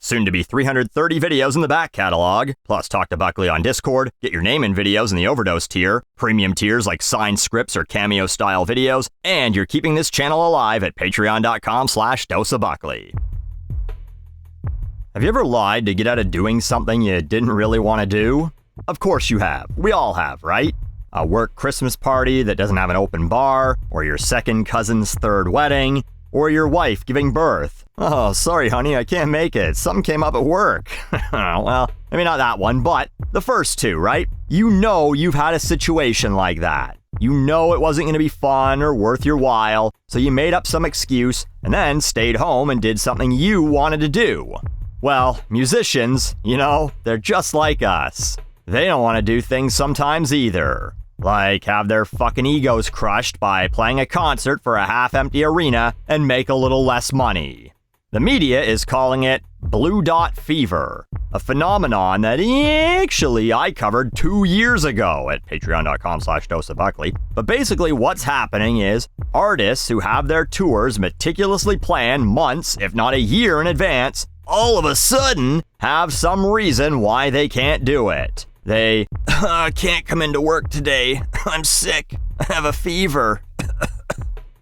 soon to be 330 videos in the back catalog, plus talk to Buckley on Discord, get your name in videos in the Overdose tier, premium tiers like signed scripts or cameo-style videos, and you're keeping this channel alive at patreon.com/doseofbuckley. Have you ever lied to get out of doing something you didn't really want to do? Of course you have. We all have, right? A work Christmas party that doesn't have an open bar, or your second cousin's third wedding, or your wife giving birth. Oh, sorry honey, I can't make it. Something came up at work. Well, maybe not that one, but the first two, right? You know you've had a situation like that. You know it wasn't going to be fun or worth your while, so you made up some excuse and then stayed home and did something you wanted to do. Well, musicians, they're just like us. They don't want to do things sometimes either. Like have their fucking egos crushed by playing a concert for a half-empty arena and make a little less money. The media is calling it Blue Dot Fever, a phenomenon that actually I covered 2 years ago at patreon.com/doseofbuckley. But basically what's happening is artists who have their tours meticulously planned months, if not a year in advance, all of a sudden have some reason why they can't do it. They can't come into work today. I'm sick. I have a fever.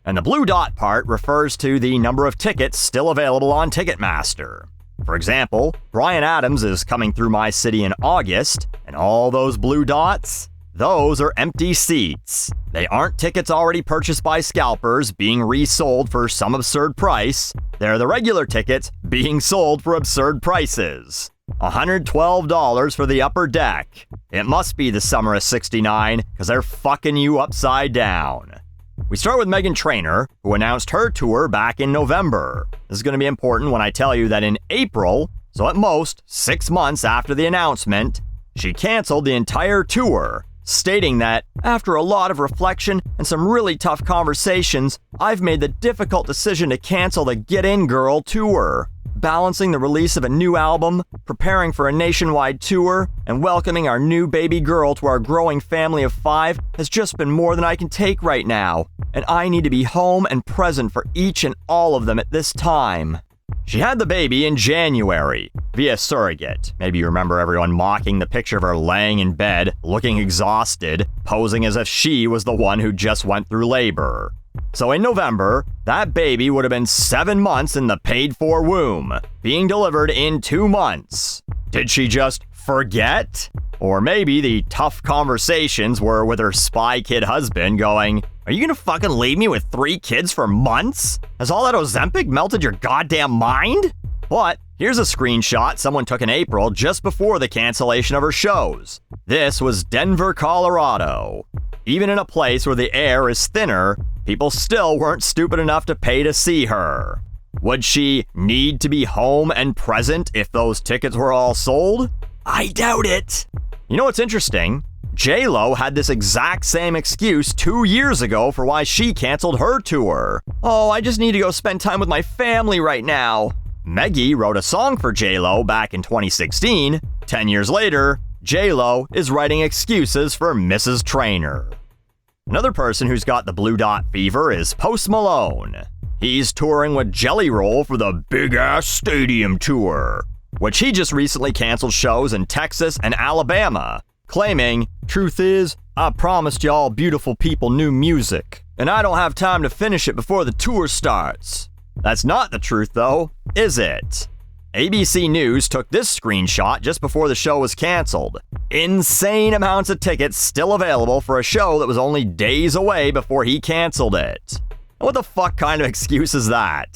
And the blue dot part refers to the number of tickets still available on Ticketmaster. For example, Bryan Adams is coming through my city in August, and all those blue dots, those are empty seats. They aren't tickets already purchased by scalpers being resold for some absurd price. They're the regular tickets being sold for absurd prices. $112 for the upper deck. It must be the summer of '69, because they're fucking you upside down. We start with Meghan Trainor, who announced her tour back in November. This is going to be important when I tell you that in April, so at most 6 months after the announcement, she canceled the entire tour, stating that, after a lot of reflection and some really tough conversations, I've made the difficult decision to cancel the Get In Girl tour. Balancing the release of a new album, preparing for a nationwide tour, and welcoming our new baby girl to our growing family of 5 has just been more than I can take right now, and I need to be home and present for each and all of them at this time. She had the baby in January, via surrogate. Maybe you remember everyone mocking the picture of her laying in bed, looking exhausted, posing as if she was the one who just went through labor. So in November, that baby would have been 7 months in the paid-for womb, being delivered in 2 months. Did she just forget? Or maybe the tough conversations were with her spy kid husband going, "Are you gonna fucking leave me with 3 kids for months? Has all that Ozempic melted your goddamn mind?" But here's a screenshot someone took in April just before the cancellation of her shows. This was Denver, Colorado. Even in a place where the air is thinner, people still weren't stupid enough to pay to see her. Would she need to be home and present if those tickets were all sold? I doubt it. You know what's interesting? J-Lo had this exact same excuse 2 years ago for why she canceled her tour. "Oh, I just need to go spend time with my family right now." Meggie wrote a song for J-Lo back in 2016. 10 years later, J-Lo is writing excuses for Mrs. Trainor. Another person who's got the blue dot fever is Post Malone. He's touring with Jelly Roll for the big-ass stadium tour, which he just recently canceled shows in Texas and Alabama, claiming, "Truth is, I promised y'all beautiful people new music, and I don't have time to finish it before the tour starts." That's not the truth though, is it? ABC News took this screenshot just before the show was canceled. Insane amounts of tickets still available for a show that was only days away before he canceled it. What the fuck kind of excuse is that?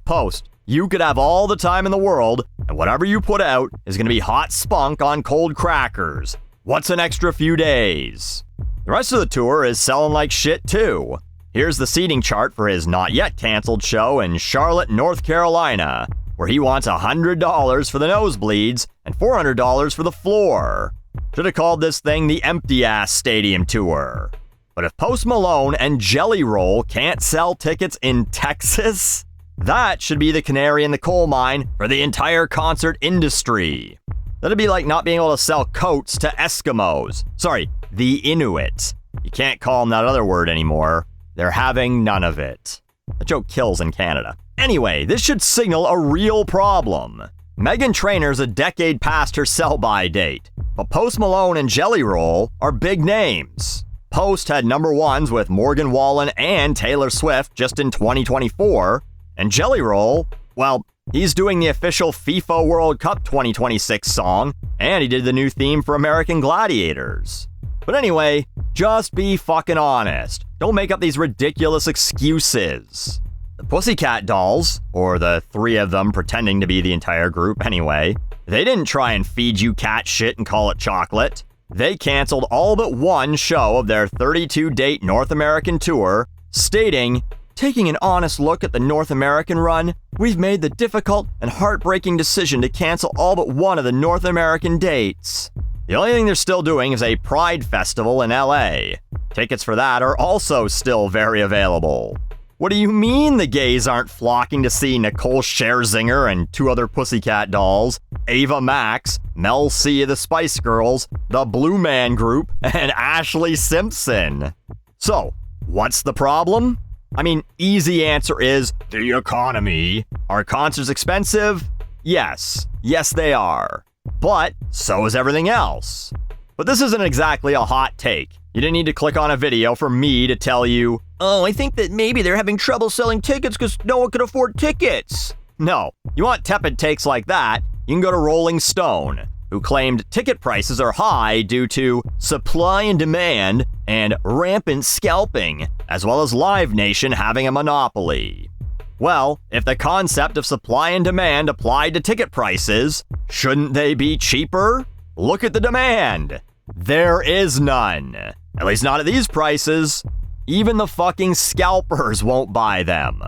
Post, you could have all the time in the world, and whatever you put out is gonna be hot spunk on cold crackers. What's an extra few days? The rest of the tour is selling like shit too. Here's the seating chart for his not yet canceled show in Charlotte, North Carolina, where he wants $100 for the nosebleeds and $400 for the floor. Should have called this thing the empty-ass stadium tour. But if Post Malone and Jelly Roll can't sell tickets in Texas, that should be the canary in the coal mine for the entire concert industry. That'd be like not being able to sell coats to Eskimos. Sorry, the Inuit. You can't call them that other word anymore. They're having none of it. The joke kills in Canada. Anyway, this should signal a real problem. Meghan Trainor's a decade past her sell-by date, but Post Malone and Jelly Roll are big names. Post had number ones with Morgan Wallen and Taylor Swift just in 2024, and Jelly Roll, well, he's doing the official FIFA World Cup 2026 song, and he did the new theme for American Gladiators. But anyway, just be fucking honest. Don't make up these ridiculous excuses. The Pussycat Dolls, or the three of them pretending to be the entire group anyway, they didn't try and feed you cat shit and call it chocolate. They canceled all but one show of their 32-date North American tour, stating, "Taking an honest look at the North American run, we've made the difficult and heartbreaking decision to cancel all but one of the North American dates." The only thing they're still doing is a Pride Festival in LA. Tickets for that are also still very available. What do you mean the gays aren't flocking to see Nicole Scherzinger and two other Pussycat Dolls, Ava Max, Mel C of the Spice Girls, the Blue Man Group, and Ashley Simpson? So, what's the problem? I mean, easy answer is the economy. Are concerts expensive? Yes. Yes, they are. But so is everything else. But this isn't exactly a hot take. You didn't need to click on a video for me to tell you, "Oh, I think that maybe they're having trouble selling tickets because no one could afford tickets." No. You want tepid takes like that, you can go to Rolling Stone, who claimed ticket prices are high due to supply and demand and rampant scalping, as well as Live Nation having a monopoly. Well, if the concept of supply and demand applied to ticket prices, shouldn't they be cheaper? Look at the demand. There is none. At least not at these prices. Even the fucking scalpers won't buy them.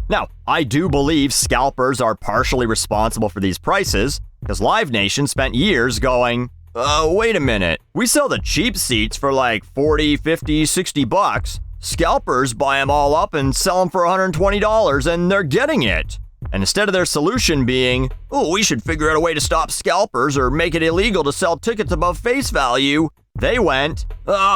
Now, I do believe scalpers are partially responsible for these prices, because Live Nation spent years going, wait a minute, we sell the cheap seats for like 40, 50, 60 bucks. Scalpers buy them all up and sell them for $120, and they're getting it. And instead of their solution being, "Oh, we should figure out a way to stop scalpers or make it illegal to sell tickets above face value," they went,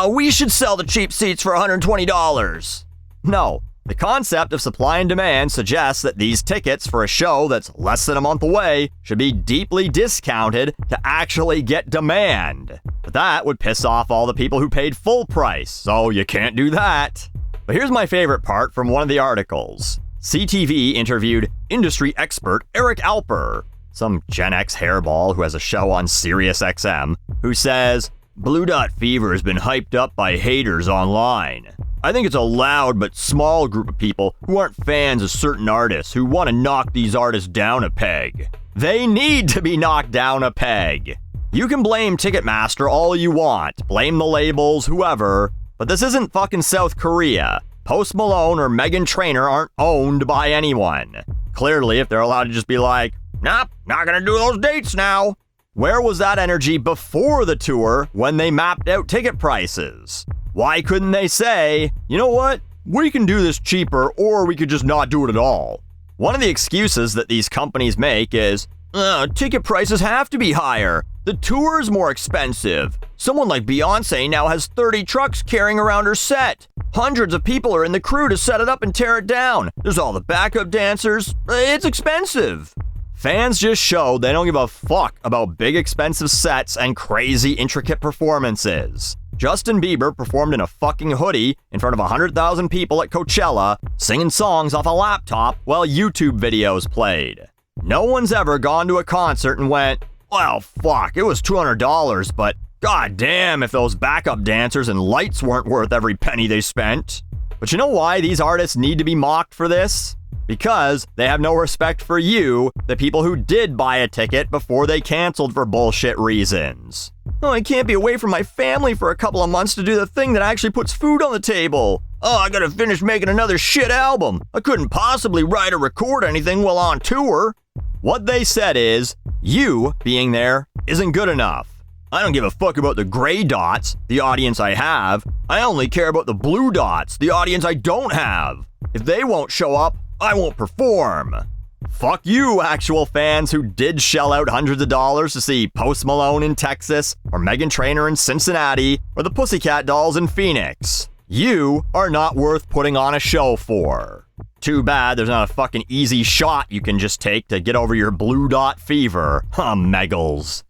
"We should sell the cheap seats for $120. No, the concept of supply and demand suggests that these tickets for a show that's less than a month away should be deeply discounted to actually get demand. But that would piss off all the people who paid full price, so you can't do that. But here's my favorite part from one of the articles. CTV interviewed industry expert Eric Alper, some Gen X hairball who has a show on Sirius XM, who says, "Blue Dot Fever has been hyped up by haters online. I think it's a loud but small group of people who aren't fans of certain artists who want to knock these artists down a peg. They need to be knocked down a peg. You can blame Ticketmaster all you want, blame the labels, whoever, but this isn't fucking South Korea. Post Malone or Meghan Trainor aren't owned by anyone. Clearly, if they're allowed to just be like, "Nope, not gonna do those dates now." Where was that energy before the tour when they mapped out ticket prices? Why couldn't they say, "You know what? We can do this cheaper, or we could just not do it at all"? One of the excuses that these companies make is, ticket prices have to be higher. The tour's more expensive. Someone like Beyonce now has 30 trucks carrying around her set. Hundreds of people are in the crew to set it up and tear it down. There's all the backup dancers. It's expensive. Fans just showed they don't give a fuck about big expensive sets and crazy intricate performances. Justin Bieber performed in a fucking hoodie in front of 100,000 people at Coachella, singing songs off a laptop while YouTube videos played. No one's ever gone to a concert and went, "Well, fuck, it was $200, but god damn if those backup dancers and lights weren't worth every penny they spent." But you know why these artists need to be mocked for this? Because they have no respect for you, the people who did buy a ticket before they canceled for bullshit reasons. "I can't be away from my family for a couple of months to do the thing that actually puts food on the table. I gotta finish making another shit album. I couldn't possibly write or record anything while on tour." What they said is, you being there isn't good enough. I don't give a fuck about the gray dots, the audience I have. I only care about the blue dots, the audience I don't have. If they won't show up, I won't perform. Fuck you, actual fans who did shell out hundreds of dollars to see Post Malone in Texas, or Meghan Trainor in Cincinnati, or the Pussycat Dolls in Phoenix. You are not worth putting on a show for. Too bad there's not a fucking easy shot you can just take to get over your blue dot fever. Huh, Meggles.